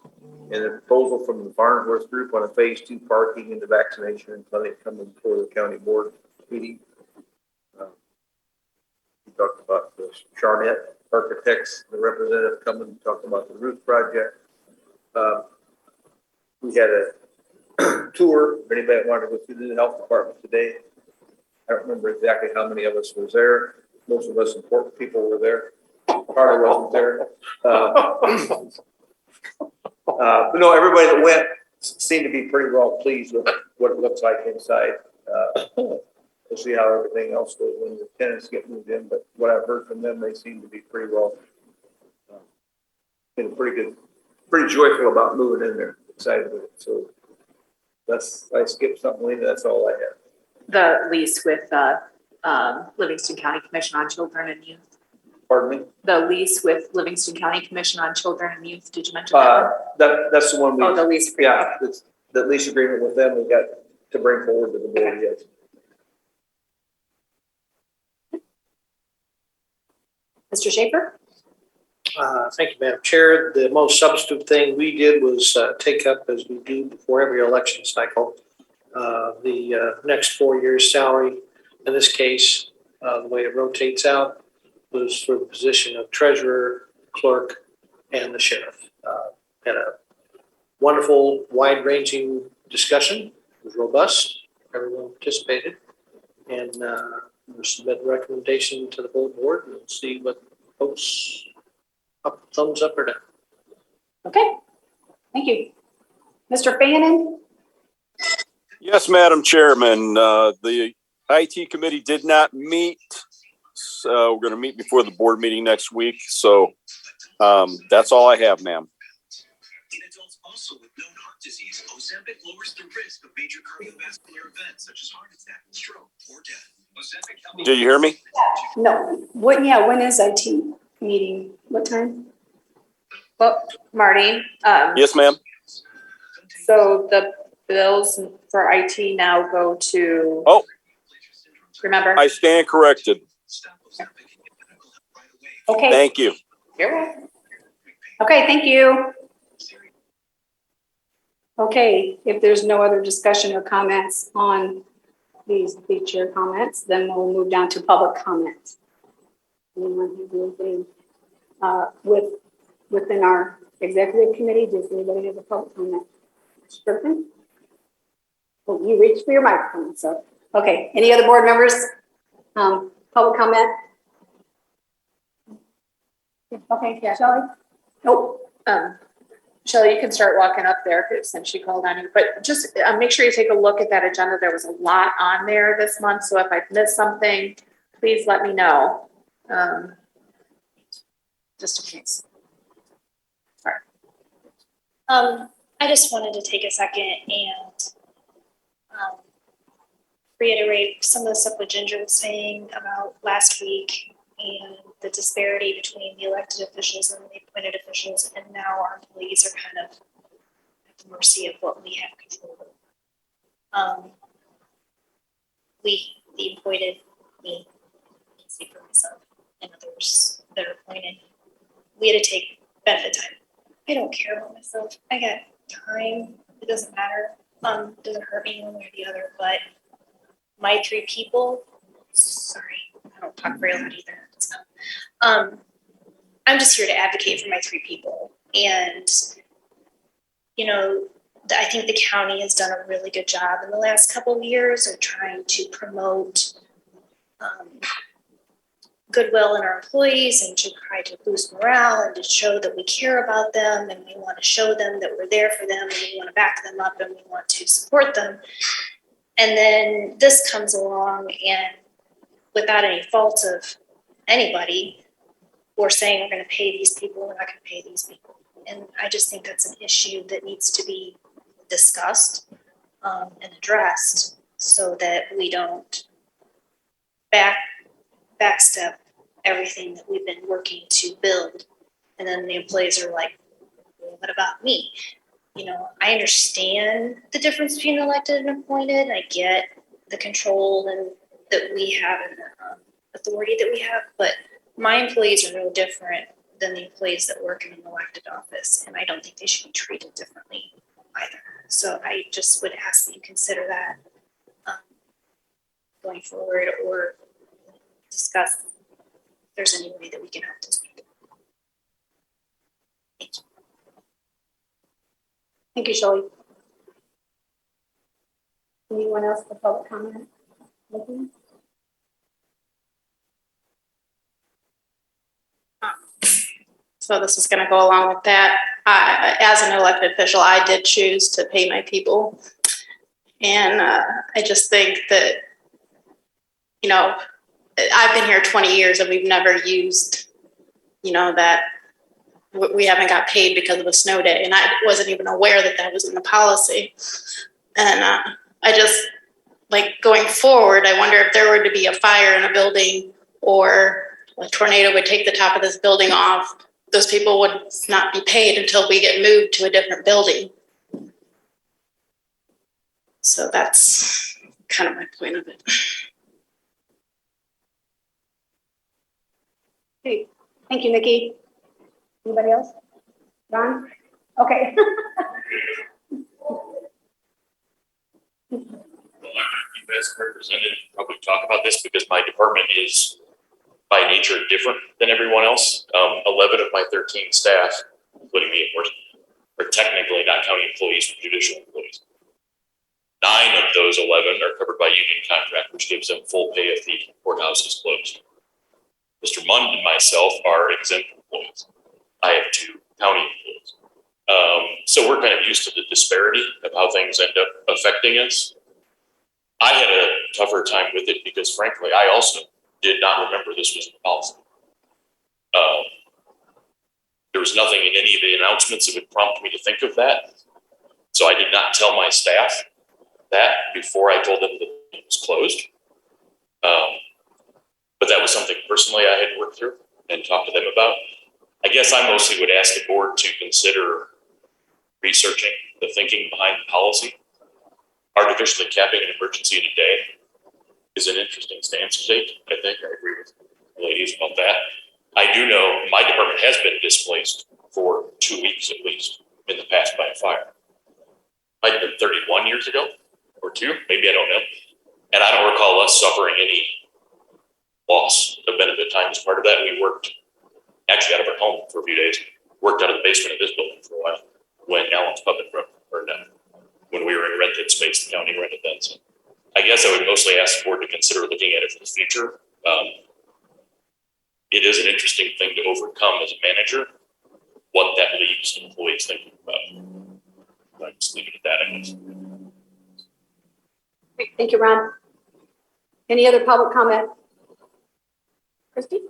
F: and a proposal from the Farnsworth Group on a phase 2 parking and the vaccination and clinic coming before the county board meeting. We talked about the Charnett Architects, the representative coming and talking about the roof project. We had a tour, if anybody wanted to go through the health department today. I don't remember exactly how many of us was there. Most of us important people were there. Carter wasn't there. But no, everybody that went seemed to be pretty well pleased with what it looks like inside. We'll see how everything else goes when the tenants get moved in, but what I've heard from them, they seem to be pretty well, been pretty joyful about moving in there, excited with it. So I skipped something, Lena, that's all I have.
A: The lease with Livingston County Commission on Children and Youth.
F: Pardon me?
A: The lease with Livingston County Commission on Children and Youth. Did you mention that?
F: That's the one we.
A: Oh, the lease agreement.
F: Yeah, the lease agreement with them we got to bring forward to the board, yes.
B: Mr. Schaefer?
G: Thank you, Madam Chair. The most substantive thing we did was take up, as we do before every election cycle, the next 4 years' salary. In this case, the way it rotates out was for the position of treasurer, clerk, and the sheriff. Had a wonderful, wide-ranging discussion. It was robust. Everyone participated. And we'll submit a recommendation to the full board and see what folks thumbs up or down.
B: Okay, thank you. Mr. Fannin?
M: Yes, Madam Chairman. The IT committee did not meet. So we're going to meet before the board meeting next week. So that's all I have, ma'am.
N: In adults also with known heart disease, Ozempic lowers the risk of major cardiovascular events such as heart attack, stroke, or death. Ozempic helps.
M: Did you hear me?
B: No, when is IT meeting? What time?
A: Well, Marty,
M: Yes, ma'am.
A: so the bills for IT now go to.
M: Oh.
A: Remember?
M: I stand corrected.
B: Okay.
M: Thank you.
A: You're welcome.
B: Okay, thank you. Okay, if there's no other discussion or comments on these chair comments, then we'll move down to public comment. Anyone have anything within our executive committee? Does anybody have a public comment? Griffin? Well, you reached for your microphone, so. Okay, any other board members? Public comment? Okay, yeah, Shelley? Nope.
A: Shelley, you can start walking up there since she called on you, but just make sure you take a look at that agenda. There was a lot on there this month, so if I missed something, please let me know. Just in case. Sorry.
O: I just wanted to take a second and reiterate some of the stuff what Ginger was saying about last week and the disparity between the elected officials and the appointed officials, and now our employees are kind of at the mercy of what we have control over. The appointed, me, I can speak for myself and others that are appointed, we had to take benefit time. I don't care about myself. I got time. It doesn't matter. It doesn't hurt me one way or the other, but my 3 people, sorry, I don't talk very loud either. So, I'm just here to advocate for my 3 people. And, you know, I think the county has done a really good job in the last couple of years of trying to promote goodwill in our employees and to try to boost morale and to show that we care about them and we want to show them that we're there for them and we want to back them up and we want to support them. And then this comes along and without any fault of anybody, we're saying we're going to pay these people, we're not going to pay these people. And I just think that's an issue that needs to be discussed and addressed so that we don't backstep everything that we've been working to build. And then the employees are like, well, what about me? You know, I understand the difference between elected and appointed. I get the control and that we have and the authority that we have, but my employees are no different than the employees that work in an elected office. And I don't think they should be treated differently either. So I just would ask that you consider that going forward or discuss if there's any way that we can help those people. Thank you.
B: Thank you, Shelley. Anyone else for public comment? Nothing?
P: So this is going to go along with that. As an elected official, I did choose to pay my people. And I just think that, you know, I've been here 20 years and we've never used, you know, that we haven't got paid because of a snow day. And I wasn't even aware that that was in the policy. And I just, like, going forward, I wonder if there were to be a fire in a building or a tornado would take the top of this building off, those people would not be paid until we get moved to a different building. So that's kind of my point of it.
B: Okay, thank you, Nikki. Anybody else? Ron? Okay.
J: You as representative probably talk about this because my department is by nature different than everyone else. 11 of my 13 staff, including me, of course, are technically not county employees, but judicial employees. 9 of those 11 are covered by union contract, which gives them full pay if the courthouse is closed. Mr. Mund and myself are exempt employees. I have 2 county employees. So we're kind of used to the disparity of how things end up affecting us. I had a tougher time with it because frankly, I also did not remember this was a policy. There was nothing in any of the announcements that would prompt me to think of that. So I did not tell my staff that before I told them that it was closed. But that was something personally I had worked through and talked to them about. I guess I mostly would ask the board to consider researching the thinking behind the policy. Artificially capping an emergency in a day is an interesting stance to take. I think I agree with the ladies about that. I do know my department has been displaced for 2 weeks at least in the past by a fire. Might have been 31 years ago or 2, maybe, I don't know. And I don't recall us suffering any loss of benefit time as part of that. We worked actually out of our home for a few days, worked out of the basement of this building for a while when Allen's puppet burned down. When we were in rented space, the county rented that. So I guess I would mostly ask the board to consider looking at it for the future. It is an interesting thing to overcome as a manager, what that leaves employees thinking about. I just leave it at that, I guess.
B: Thank you, Ron. Any other public comment? Christy?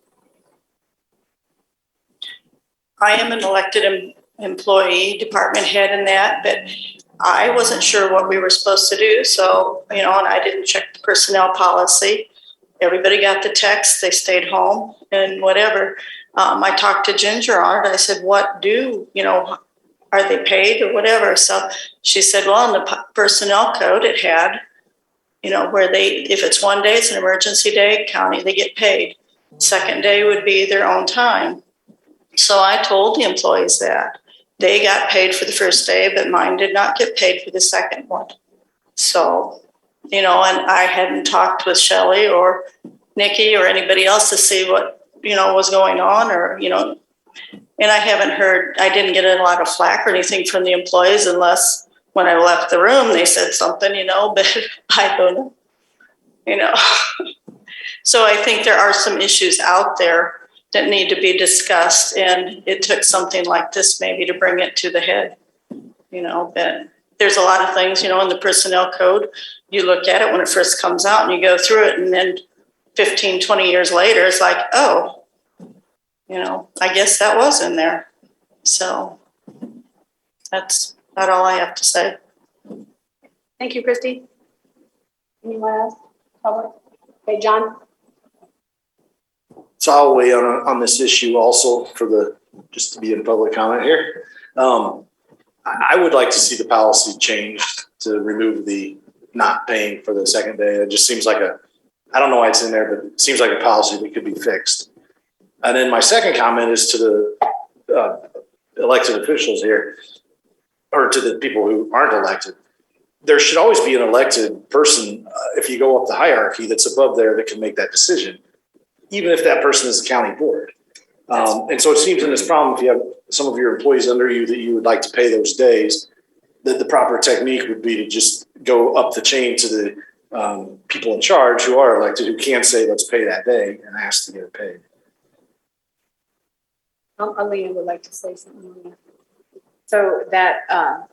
I: I am an elected employee, department head in that, but I wasn't sure what we were supposed to do. So, and I didn't check the personnel policy. Everybody got the text, they stayed home and whatever. I talked to Ginger on it. I said, are they paid or whatever? So she said, well, in the personnel code, it had, where if it's one day, it's an emergency day, county, they get paid. Second day would be their own time. So I told the employees that they got paid for the first day, but mine did not get paid for the second one. So, and I hadn't talked with Shelley or Nikki or anybody else to see what, was going on or, and I didn't get a lot of flack or anything from the employees unless when I left the room, they said something, but I don't know. So I think there are some issues out there that need to be discussed. And it took something like this maybe to bring it to the head, but there's a lot of things, in the personnel code, you look at it when it first comes out and you go through it. And then 15, 20 years later, it's like, oh, I guess that was in there. So that's about all I have to say.
B: Thank you, Christy. Anyone else? Public? Okay, John?
Q: So I'll weigh on this issue also just to be in public comment here. I would like to see the policy changed to remove the not paying for the second day. It just seems like I don't know why it's in there, but it seems like a policy that could be fixed. And then my second comment is to the elected officials here, or to the people who aren't elected. There should always be an elected person, if you go up the hierarchy, that's above there that can make that decision, even if that person is a county board. And so it seems in this problem, if you have some of your employees under you that you would like to pay those days, that the proper technique would be to just go up the chain to the people in charge who are elected, who can say, let's pay that day and ask to get it paid.
B: Alina would like to say something.
A: So that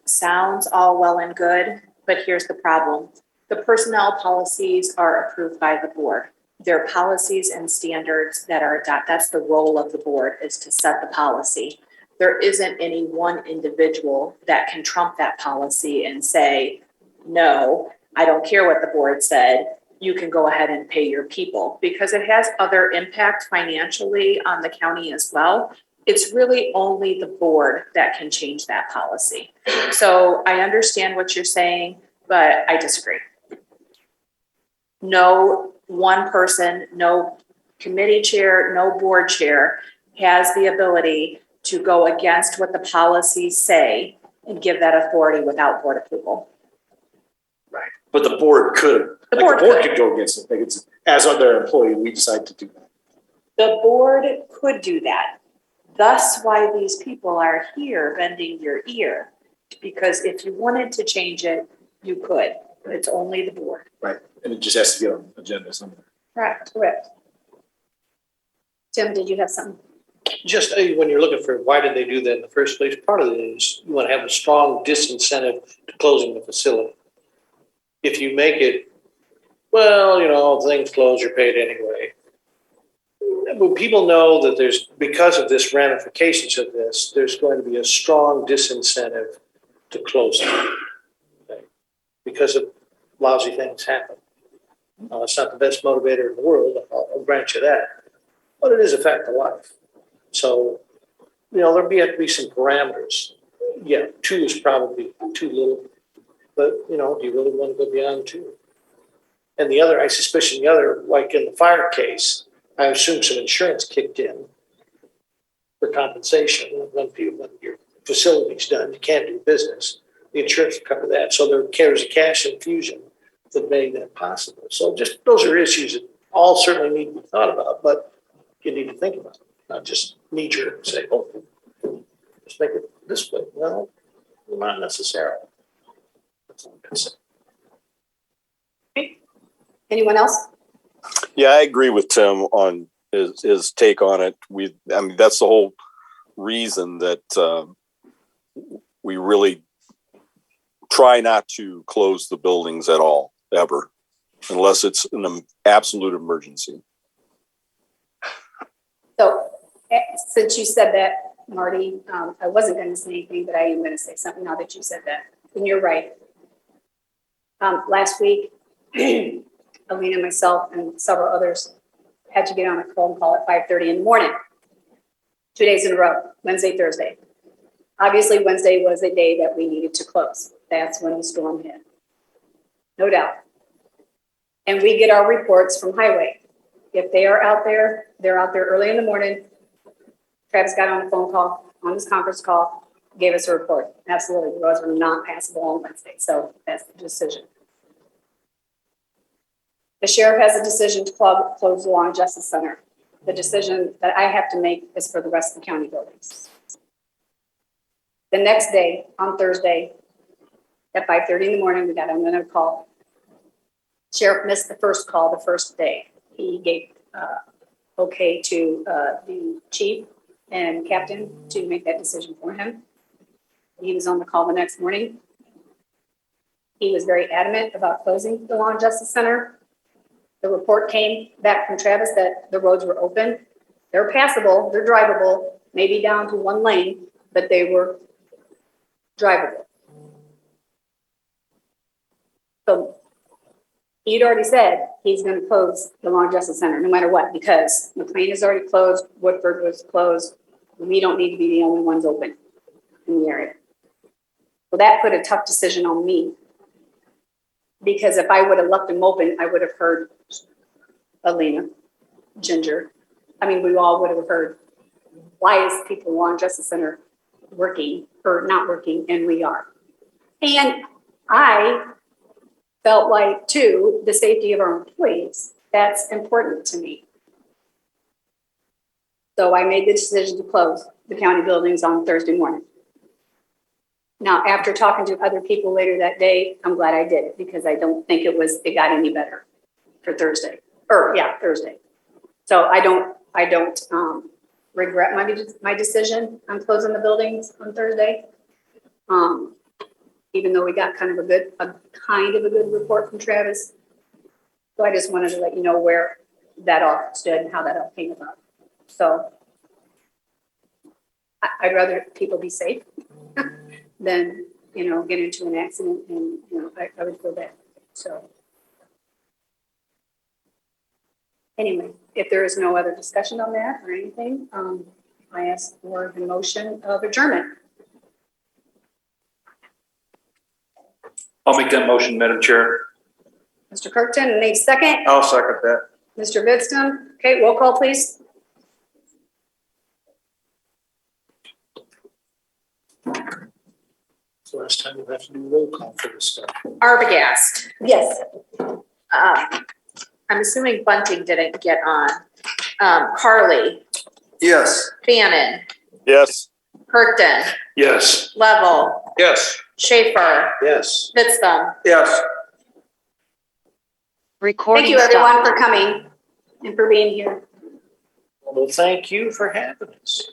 A: sounds all well and good, but here's the problem. The personnel policies are approved by the board. They're policies and standards that are adopted. That's the role of the board, is to set the policy. There isn't any one individual that can trump that policy and say, no, I don't care what the board said. You can go ahead and pay your people, because it has other impact financially on the county as well. It's really only the board that can change that policy. So I understand what you're saying, but I disagree. No one person, no committee chair, no board chair has the ability to go against what the policies say and give that authority without board approval.
Q: Right. But the board could. The board could go against it. Like as their employee, we decide to do that.
A: The board could do that. Thus why these people are here bending your ear. Because if you wanted to change it, you could. But it's only the board.
Q: Right. And it just has to get on the agenda somewhere.
B: Correct. Tim, did you have something?
G: Just when you're looking for why did they do that in the first place, part of it is you want to have a strong disincentive to closing the facility. If you make it well, you know, things closed, you're paid anyway. But people know that because of this ramifications of this, there's going to be a strong disincentive to close it. Okay? Because of lousy things happen. It's not the best motivator in the world, I'll grant you that. But it is a fact of life. So, you know, there'll have to be some parameters. Yeah, 2 is probably too little. But, you know, do you really want to go beyond 2? And the other, I suspicion the other, like in the fire case, I assume some insurance kicked in for compensation. When your facility's done, you can't do business. The insurance will cover that. So there's a cash infusion that made that possible. So just those are issues that all certainly need to be thought about, but you need to think about it, not just knee jerk and say, oh, just make it this way. Well, not necessarily. That's all I'm gonna say.
B: Anyone else?
M: Yeah, I agree with Tim on his take on it. I mean, that's the whole reason that we really try not to close the buildings at all, ever, unless it's an absolute emergency.
B: So since you said that, Marty, I wasn't going to say anything, but I am going to say something now that you said that. And you're right. Last week, Alina, myself, and several others had to get on a phone call at 5:30 in the morning, 2 days in a row, Wednesday, Thursday. Obviously, Wednesday was a day that we needed to close. That's when the storm hit. No doubt. And we get our reports from Highway. If they are out there, they're out there early in the morning. Travis got on a phone call, on his conference call, gave us a report. Absolutely, the roads were not passable on Wednesday. So that's the decision. The sheriff has a decision to close the Long Justice Center. The decision that I have to make is for the rest of the county buildings. The next day, on Thursday, at 5:30 in the morning, we got another call. Sheriff missed the first call the first day. He gave okay to the chief and captain to make that decision for him. He was on the call the next morning. He was very adamant about closing the Long Justice Center. The report came back from Travis that the roads were open. They're passable, they're drivable, maybe down to 1 lane, but they were drivable. So he'd already said he's going to close the Long Justice Center no matter what, because McLean is already closed, Woodford was closed. We don't need to be the only ones open in the area. So that put a tough decision on me, because if I would have left them open, I would have heard Alina, Ginger. I mean, we all would have heard, why is people in Long Justice Center working or not working, and we are. And I felt like, too, the safety of our employees, that's important to me. So I made the decision to close the county buildings on Thursday morning. Now, after talking to other people later that day, I'm glad I did it, because I don't think it got any better for Thursday. Thursday. So I don't regret my decision on closing the buildings on Thursday. Even though we got kind of a good report from Travis. So I just wanted to let you know where that all stood and how that all came about. So I'd rather people be safe than, get into an accident, and, I would feel bad. So anyway, if there is no other discussion on that or anything, I ask for the motion of adjournment.
D: I'll make that motion, Madam Chair.
B: Mr. Kirkton, need a second?
F: I'll second that.
B: Mr. Vidston, okay, roll call, please.
E: It's the last time you have to do roll call for this stuff.
A: Arbogast.
B: Yes.
A: I'm assuming Bunting didn't get on. Carly,
C: Yes.
A: Fannin,
M: Yes.
A: Kirkton,
D: Yes.
A: Level,
F: Yes.
A: Schaefer,
E: Yes.
A: Vidston.
F: Yes.
B: Thank you, everyone, for coming and for being here.
E: Well, thank you for having us.